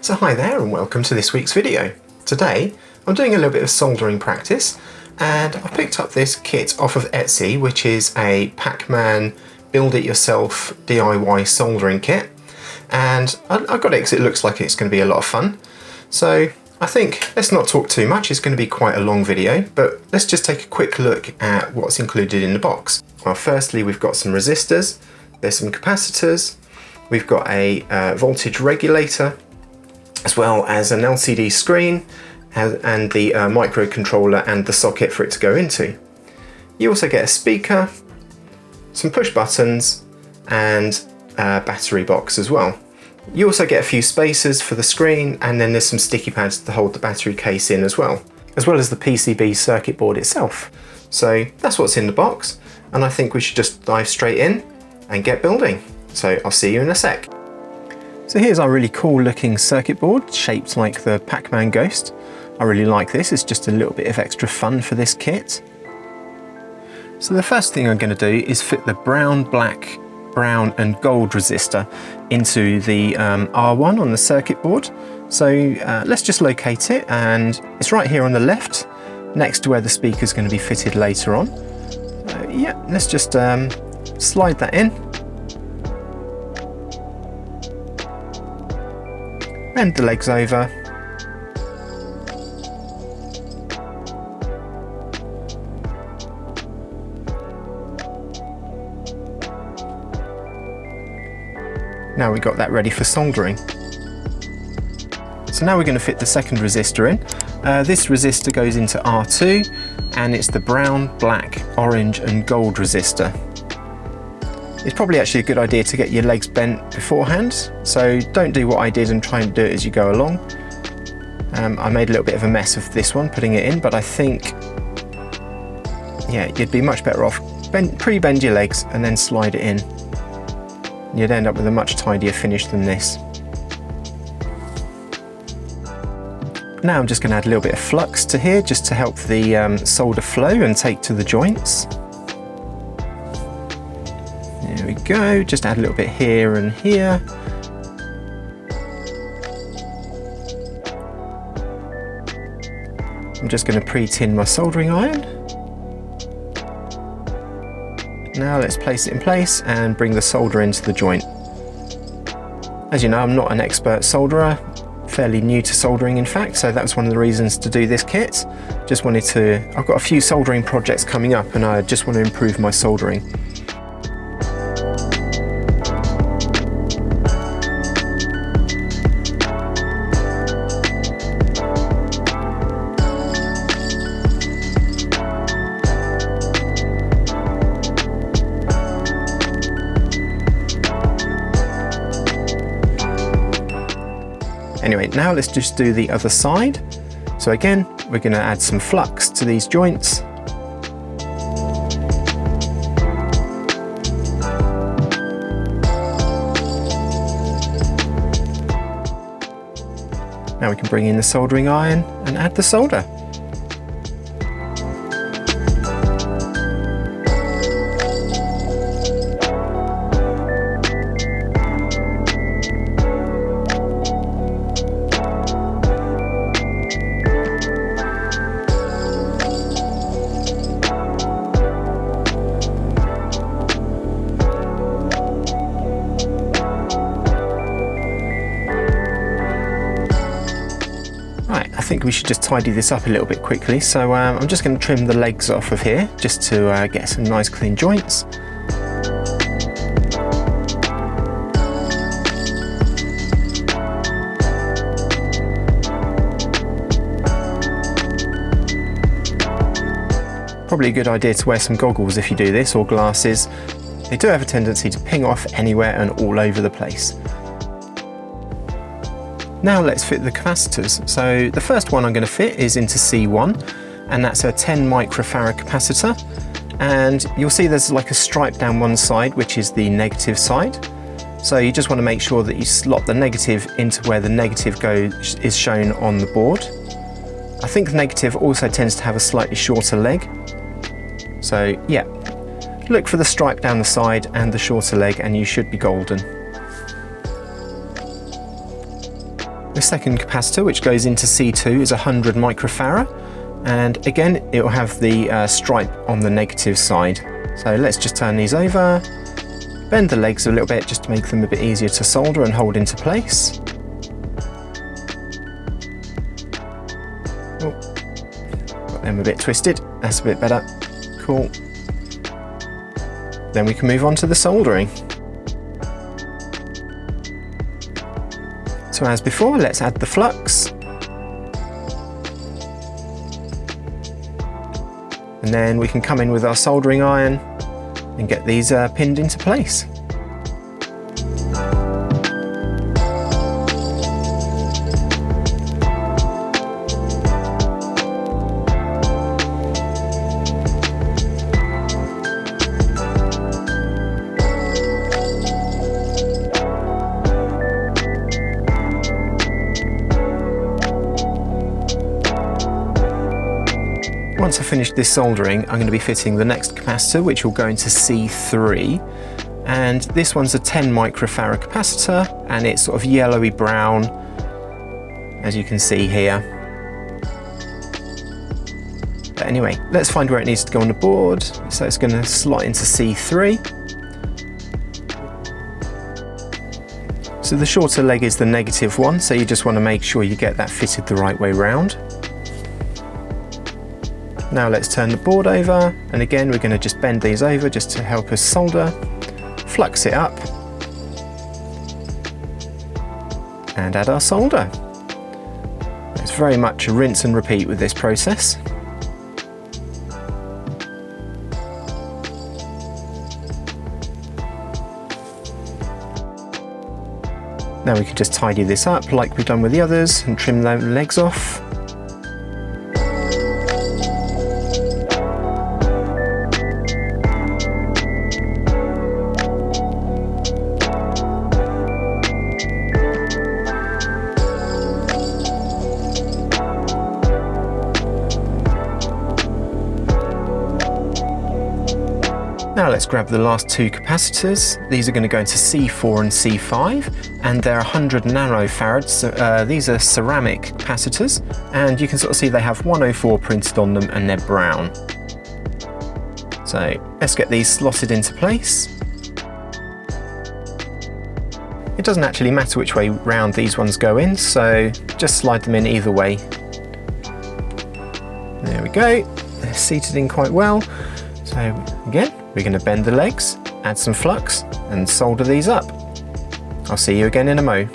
So hi there and welcome to this week's video. Today I'm doing a little bit of soldering practice and I picked up this kit off of Etsy, which is a Pac-Man build-it-yourself DIY soldering kit, and I got it because it looks like it's going to be a lot of fun. So I think let's not talk too much, it's going to be quite a long video, but let's just take a quick look at what's included in the box. Well, firstly we've got some resistors, there's some capacitors, we've got a voltage regulator, as well as an LCD screen and the microcontroller and the socket for it to go into. You also get a speaker, some push buttons and a battery box as well. You also get a few spacers for the screen, and then there's some sticky pads to hold the battery case in as well as the PCB circuit board itself. So that's what's in the box, and I think we should just dive straight in and get building. So I'll see you in a sec. So here's our really cool looking circuit board, shaped like the Pac-Man ghost. I really like this, it's just a little bit of extra fun for this kit. So the first thing I'm going to do is fit the brown, black, brown and gold resistor into the R1 on the circuit board. So let's just locate it, and it's right here on the left, next to where the speaker is going to be fitted later on. Yeah, let's just slide that in. Bend the legs over. Now we've got that ready for soldering. So now we're going to fit the second resistor in. This resistor goes into R2 and it's the brown, black, orange and gold resistor. It's probably actually a good idea to get your legs bent beforehand, so don't do what I did and try and do it as you go along. I made a little bit of a mess of this one putting it in, but I think, yeah, you'd be much better off pre-bend your legs and then slide it in. You'd end up with a much tidier finish than this. Now I'm just going to add a little bit of flux to here just to help the solder flow and take to the joints. There we go, just add a little bit here and here. I'm just going to pre-tin my soldering iron. Now let's place it in place and bring the solder into the joint. As you know, I'm not an expert solderer, fairly new to soldering in fact, so that was one of the reasons to do this kit. I've got a few soldering projects coming up and I just want to improve my soldering. Anyway, now let's just do the other side. So again, we're going to add some flux to these joints. Now we can bring in the soldering iron and add the solder. I think we should just tidy this up a little bit quickly, so I'm just going to trim the legs off of here just to get some nice clean joints. Probably a good idea to wear some goggles if you do this, or glasses. They do have a tendency to ping off anywhere and all over the place. Now let's fit the capacitors. So the first one I'm going to fit is into C1, and that's a 10 microfarad capacitor. And you'll see there's like a stripe down one side, which is the negative side. So you just want to make sure that you slot the negative into where the negative is shown on the board. I think the negative also tends to have a slightly shorter leg. So yeah, look for the stripe down the side and the shorter leg and you should be golden. The second capacitor, which goes into C2, is 100 microfarad, and again it will have the stripe on the negative side. So let's just turn these over, bend the legs a little bit just to make them a bit easier to solder and hold into place. Oh, got them a bit twisted, that's a bit better. Cool. Then we can move on to the soldering. So as before, let's add the flux. And then we can come in with our soldering iron and get these pinned into place. Once I finish this soldering, I'm going to be fitting the next capacitor, which will go into C3. And this one's a 10 microfarad capacitor, and it's sort of yellowy brown, as you can see here. But anyway, let's find where it needs to go on the board. So it's going to slot into C3. So the shorter leg is the negative one, so you just want to make sure you get that fitted the right way round. Now let's turn the board over, and again we're going to just bend these over just to help us solder, flux it up, and add our solder. It's very much a rinse and repeat with this process. Now we can just tidy this up like we've done with the others and trim the legs off. Now let's grab the last two capacitors. These are going to go into C4 and C5, and they're 100 nanofarads. These are ceramic capacitors, and you can sort of see they have 104 printed on them and they're brown. So let's get these slotted into place. It doesn't actually matter which way round these ones go in, so just slide them in either way. There we go, they're seated in quite well. So again, we're going to bend the legs, add some flux, and solder these up. I'll see you again in a mo.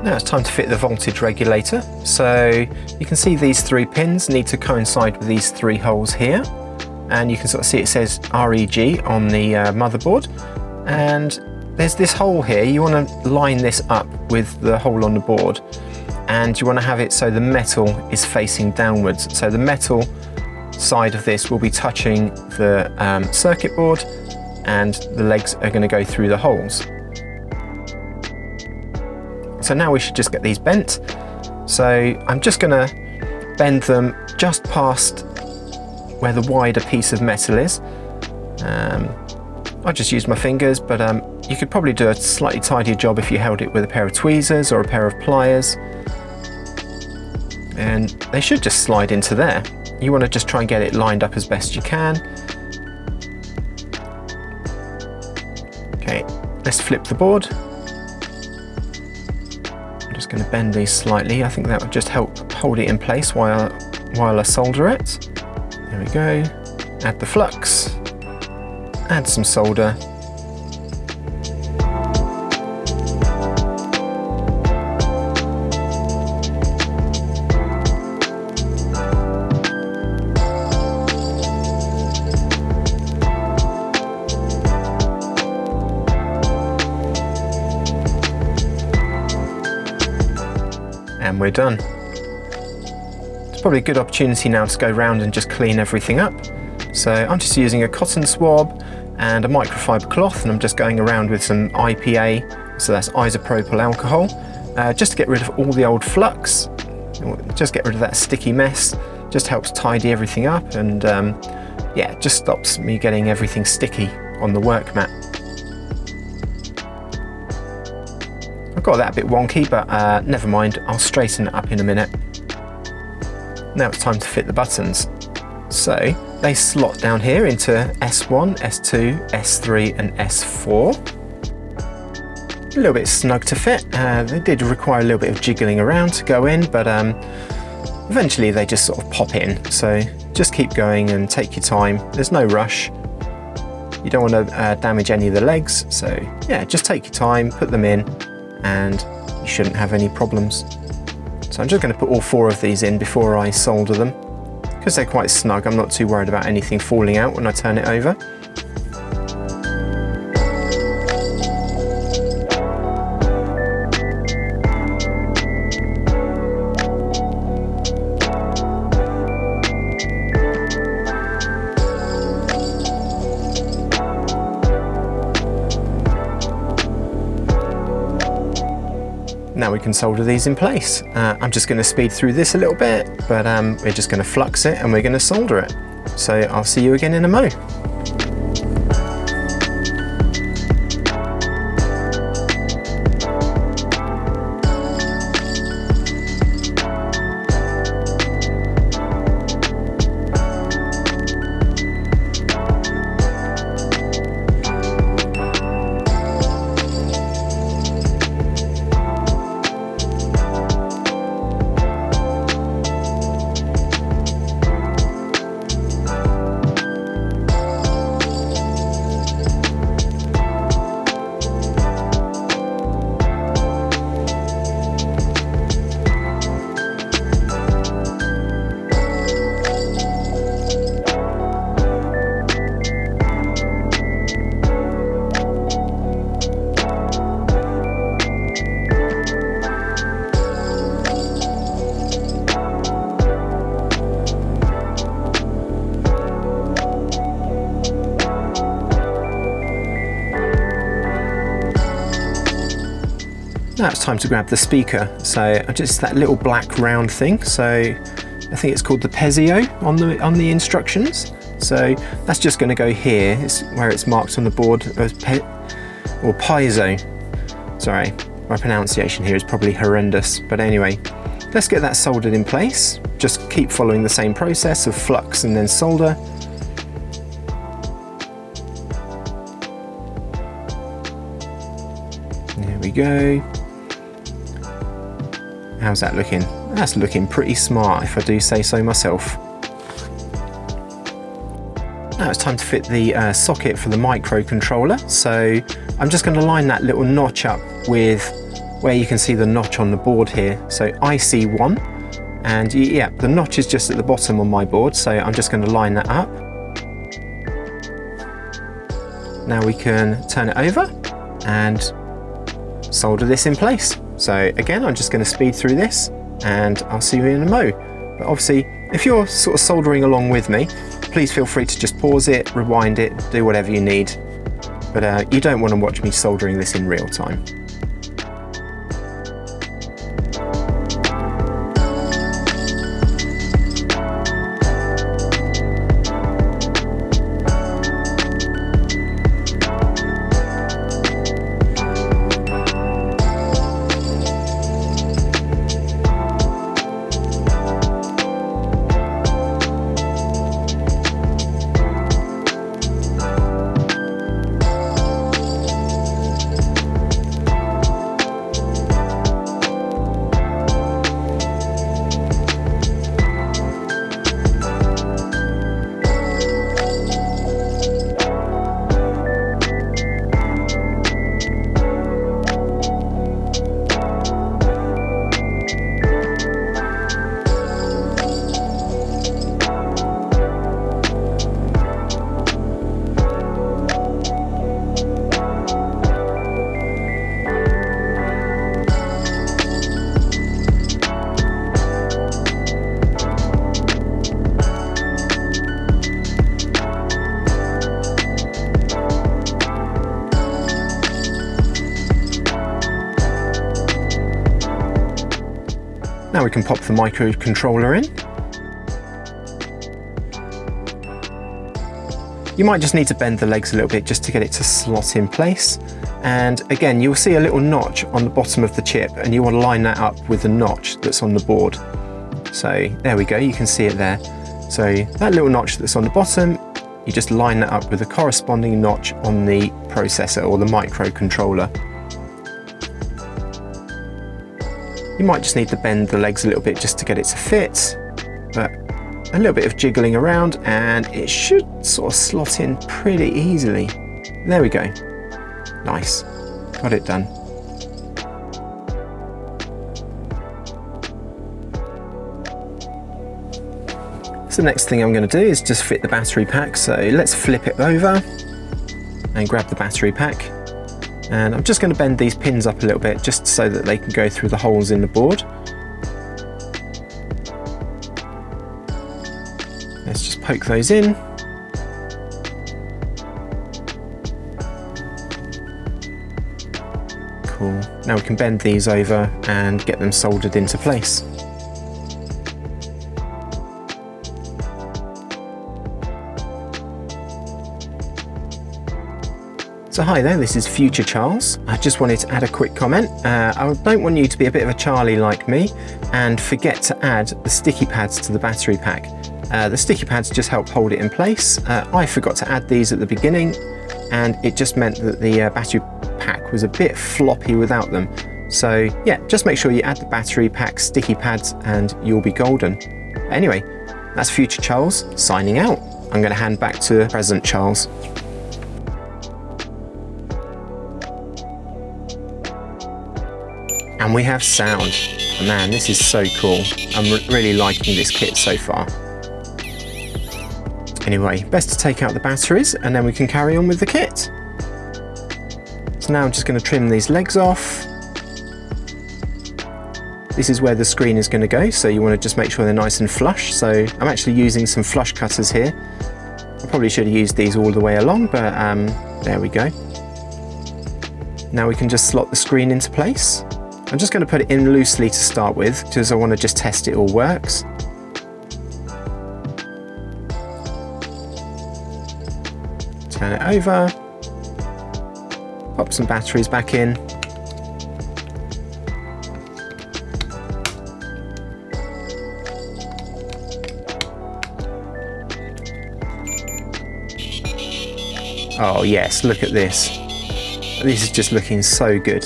Now it's time to fit the voltage regulator. So you can see these three pins need to coincide with these three holes here. And you can sort of see it says REG on the motherboard. And there's this hole here. You want to line this up with the hole on the board. And you want to have it so the metal is facing downwards. So the metal side of this will be touching the circuit board, and the legs are going to go through the holes. So now we should just get these bent. So I'm just going to bend them just past where the wider piece of metal is. I just used my fingers, but you could probably do a slightly tidier job if you held it with a pair of tweezers or a pair of pliers. And they should just slide into there. You want to just try and get it lined up as best you can. Okay, let's flip the board. I'm just going to bend these slightly. I think that would just help hold it in place while I solder it. There we go. Add the flux. Add some solder. And we're done. It's probably a good opportunity now to go around and just clean everything up. So I'm just using a cotton swab and a microfiber cloth, and I'm just going around with some IPA, so that's isopropyl alcohol, just to get rid of all the old flux, just get rid of that sticky mess, just helps tidy everything up, and yeah, it just stops me getting everything sticky on the work mat. I've got that a bit wonky, but never mind, I'll straighten it up in a minute. Now it's time to fit the buttons. So they slot down here into S1, S2, S3 and S4. A little bit snug to fit. They did require a little bit of jiggling around to go in, but eventually they just sort of pop in. So just keep going and take your time. There's no rush. You don't want to damage any of the legs. So yeah, just take your time, put them in, and you shouldn't have any problems. So I'm just going to put all 4 of these in before I solder them. Because they're quite snug, I'm not too worried about anything falling out when I turn it over. Now we can solder these in place. I'm just going to speed through this a little bit, but we're just going to flux it and we're going to solder it. So I'll see you again in a mo. Now it's time to grab the speaker. So just that little black round thing. So I think it's called the Pezio on the instructions. So that's just going to go here. It's where it's marked on the board as or piezo. Sorry, my pronunciation here is probably horrendous. But anyway, let's get that soldered in place. Just keep following the same process of flux and then solder. There we go. How's that looking? That's looking pretty smart, if I do say so myself. Now it's time to fit the socket for the microcontroller. So I'm just going to line that little notch up with where you can see the notch on the board here. So IC1, and yeah, the notch is just at the bottom on my board, so I'm just going to line that up. Now we can turn it over and solder this in place. So again, I'm just going to speed through this and I'll see you in a mo. But obviously, if you're sort of soldering along with me, please feel free to just pause it, rewind it, do whatever you need. But you don't want to watch me soldering this in real time. can pop the microcontroller in. You might just need to bend the legs a little bit just to get it to slot in place. And again, you'll see a little notch on the bottom of the chip, and you want to line that up with the notch that's on the board. So there we go, you can see it there. So that little notch that's on the bottom, you just line that up with the corresponding notch on the processor or the microcontroller. You might just need to bend the legs a little bit just to get it to fit, but a little bit of jiggling around and it should sort of slot in pretty easily. There we go. Nice. Got it done. So the next thing I'm going to do is just fit the battery pack. So let's flip it over and grab the battery pack. And I'm just going to bend these pins up a little bit just so that they can go through the holes in the board. Let's just poke those in. Cool. Now we can bend these over and get them soldered into place. So hi there, this is Future Charles. I just wanted to add a quick comment. I don't want you to be a bit of a Charlie like me and forget to add the sticky pads to the battery pack. The sticky pads just help hold it in place. I forgot to add these at the beginning, and it just meant that the battery pack was a bit floppy without them. So yeah, just make sure you add the battery pack sticky pads and you'll be golden. Anyway, that's Future Charles signing out. I'm going to hand back to present Charles. And we have sound. Man, this is so cool. I'm really liking this kit so far. Anyway, best to take out the batteries and then we can carry on with the kit. So now I'm just going to trim these legs off. This is where the screen is going to go, so you want to just make sure they're nice and flush. So I'm actually using some flush cutters here. I probably should have used these all the way along, but there we go. Now we can just slot the screen into place. I'm just going to put it in loosely to start with, because I want to just test it all works. Turn it over, pop some batteries back in. Oh yes, look at this. This is just looking so good.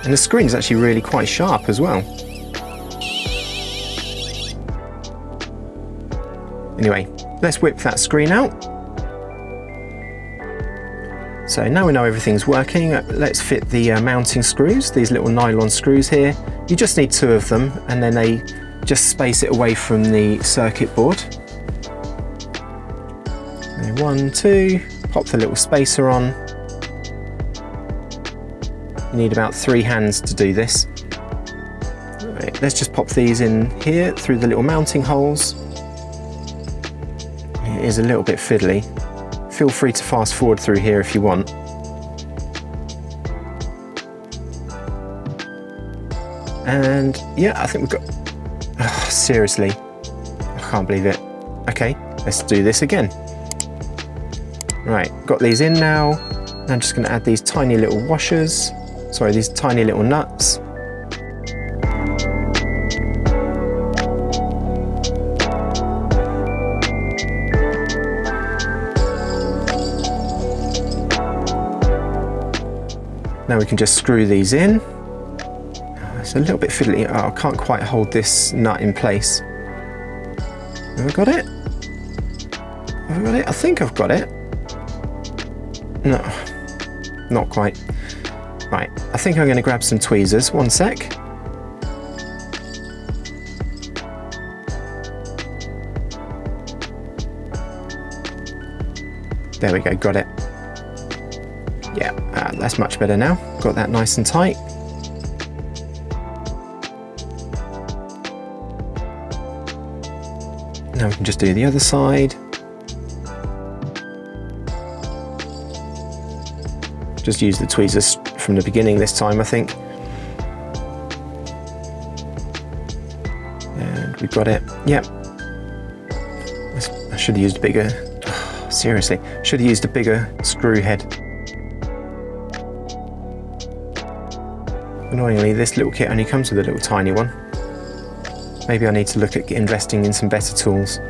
And the screen is actually really quite sharp as well. Anyway, let's whip that screen out. So now we know everything's working, let's fit the mounting screws, these little nylon screws here. You just need 2 of them, and then they just space it away from the circuit board. And 1, 2, pop the little spacer on. You need about 3 hands to do this. Right, let's just pop these in here through the little mounting holes. It is a little bit fiddly. Feel free to fast forward through here if you want. And yeah, I think we've got... Oh, seriously, I can't believe it. Okay, let's do this again. Right, got these in now. I'm just going to add these tiny little washers. Sorry, these tiny little nuts. Now we can just screw these in. It's a little bit fiddly. Oh, I can't quite hold this nut in place. Have I got it? Have I got it? I think I've got it. No, not quite. Right, I think I'm going to grab some tweezers. 1 sec. There we go, got it. Yeah, that's much better now. Got that nice and tight. Now we can just do the other side. Just use the tweezers from the beginning this time, I think. we've got it. Yep. I should have used a bigger, seriously, should have used a bigger screw head. Annoyingly, this little kit only comes with a little tiny one. Maybe I need to look at investing in some better tools.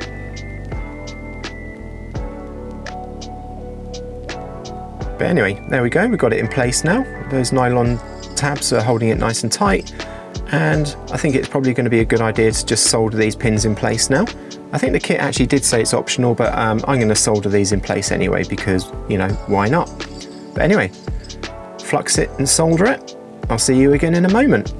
But anyway, there we go, we've got it in place now. Those nylon tabs are holding it nice and tight, and I think it's probably going to be a good idea to just solder these pins in place now. I think the kit actually did say it's optional, but I'm going to solder these in place anyway because, you know, why not? But anyway, flux it and solder it. I'll see you again in a moment.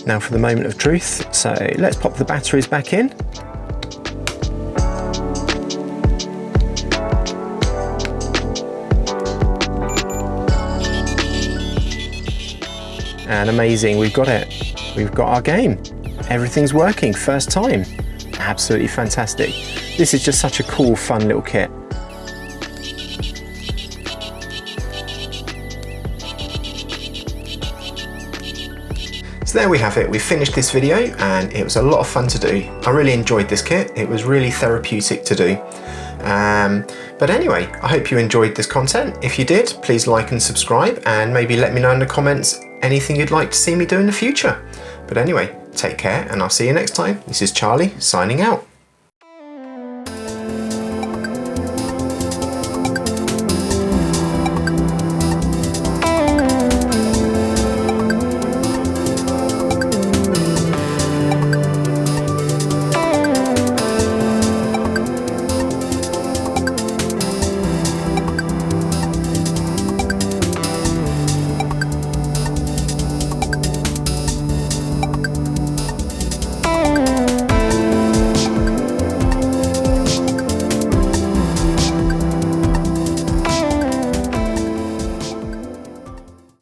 Now for the moment of truth, so let's pop the batteries back in. And amazing, we've got it. We've got our game. Everything's working, first time. Absolutely fantastic. This is just such a cool, fun little kit. So there we have it, we finished this video and it was a lot of fun to do. I really enjoyed this kit, it was really therapeutic to do. But anyway, I hope you enjoyed this content. If you did, please like and subscribe and maybe let me know in the comments anything you'd like to see me do in the future. But anyway, take care and I'll see you next time. This is Charlie signing out.